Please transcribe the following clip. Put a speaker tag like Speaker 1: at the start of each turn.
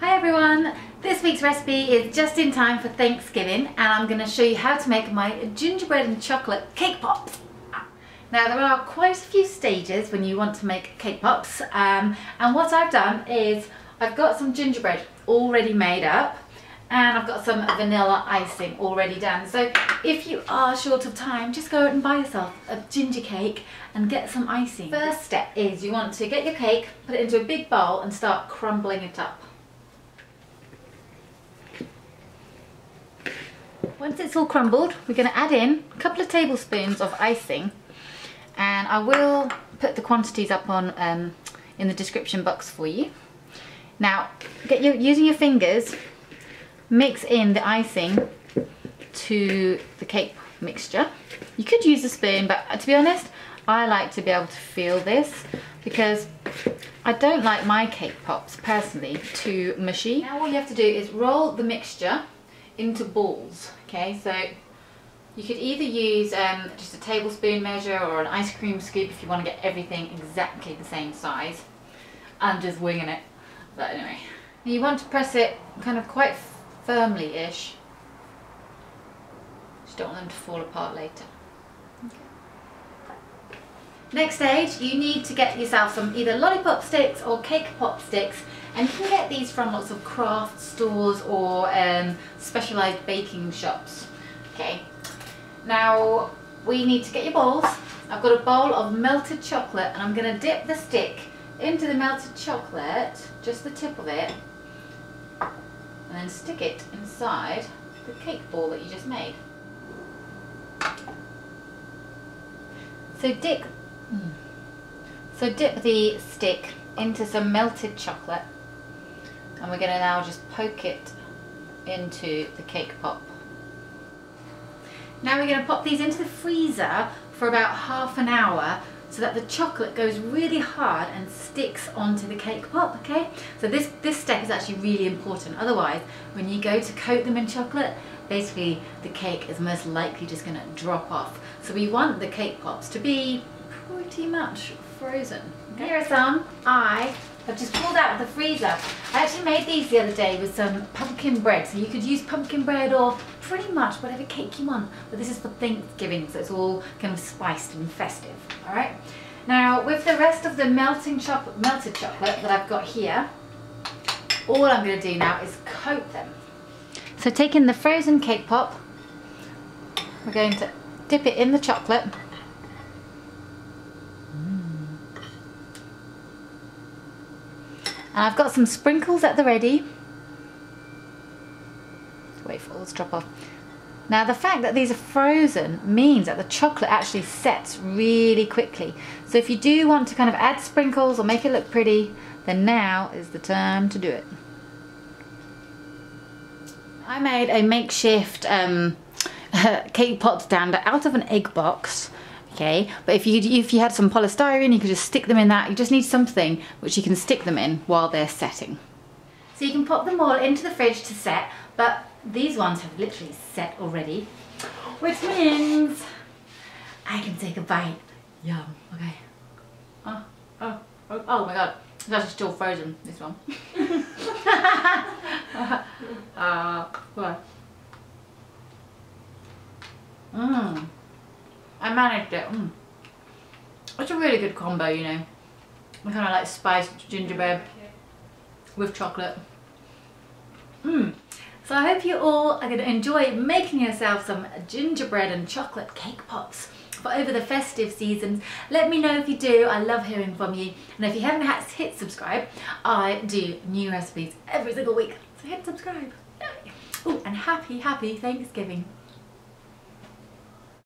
Speaker 1: Hi everyone, this week's recipe is just in time for Thanksgiving and I'm going to show you how to make my gingerbread and chocolate cake pops. Now there are quite a few stages when you want to make cake pops and what I've done is I've got some gingerbread already made up and I've got some vanilla icing already done. So if you are short of time, just go out and buy yourself a ginger cake and get some icing. First step is you want to get your cake, put it into a big bowl and start crumbling it up. Once it's all crumbled, we're going to add in a couple of tablespoons of icing, and I will put the quantities up on in the description box for you. Now, using your fingers, mix in the icing to the cake mixture. You could use a spoon, but to be honest, I like to be able to feel this because I don't like my cake pops personally too mushy. Now all you have to do is roll the mixture into balls. Okay, so you could either use just a tablespoon measure or an ice cream scoop if you want to get everything exactly the same size. I'm just winging it, but anyway. You want to press it kind of quite firmly-ish. Just don't want them to fall apart later. Okay. Next stage, you need to get yourself some either lollipop sticks or cake pop sticks, and you can get these from lots of craft stores or specialised baking shops. Okay, now we need to get your balls. I've got a bowl of melted chocolate and I'm going to dip the stick into the melted chocolate, just the tip of it, and then stick it inside the cake ball that you just made. So dip the stick into some melted chocolate and we're going to now just poke it into the cake pop. Now we're going to pop these into the freezer for about half an hour so that the chocolate goes really hard and sticks onto the cake pop, okay? So this step is actually really important, otherwise when you go to coat them in chocolate, basically the cake is most likely just going to drop off. So we want the cake pops to be pretty much frozen. Okay? Here are some I have just pulled out of the freezer. I actually made these the other day with some pumpkin bread, so you could use pumpkin bread or pretty much whatever cake you want, but this is for Thanksgiving, so it's all kind of spiced and festive. Alright, now with the rest of the melted chocolate that I've got here, all I'm going to do now is coat them. So taking the frozen cake pop, we're going to dip it in the chocolate. And I've got some sprinkles at the ready. Wait for all to drop off. Now the fact that these are frozen means that the chocolate actually sets really quickly. So if you do want to kind of add sprinkles or make it look pretty, then now is the time to do it. I made a makeshift cake pop stand out of an egg box. Okay, but if you had some polystyrene, you could just stick them in that. You just need something which you can stick them in while they're setting. So you can pop them all into the fridge to set, but these ones have literally set already, which means I can take a bite. Yum. Okay. Oh my god, it's actually still frozen, this one. I managed it. It's a really good combo, you know. I kind of like spiced gingerbread with chocolate. So I hope you all are going to enjoy making yourself some gingerbread and chocolate cake pops for over the festive seasons. Let me know if you do. I love hearing from you. And if you haven't hit subscribe, I do new recipes every single week. So hit subscribe. Oh, and happy Thanksgiving.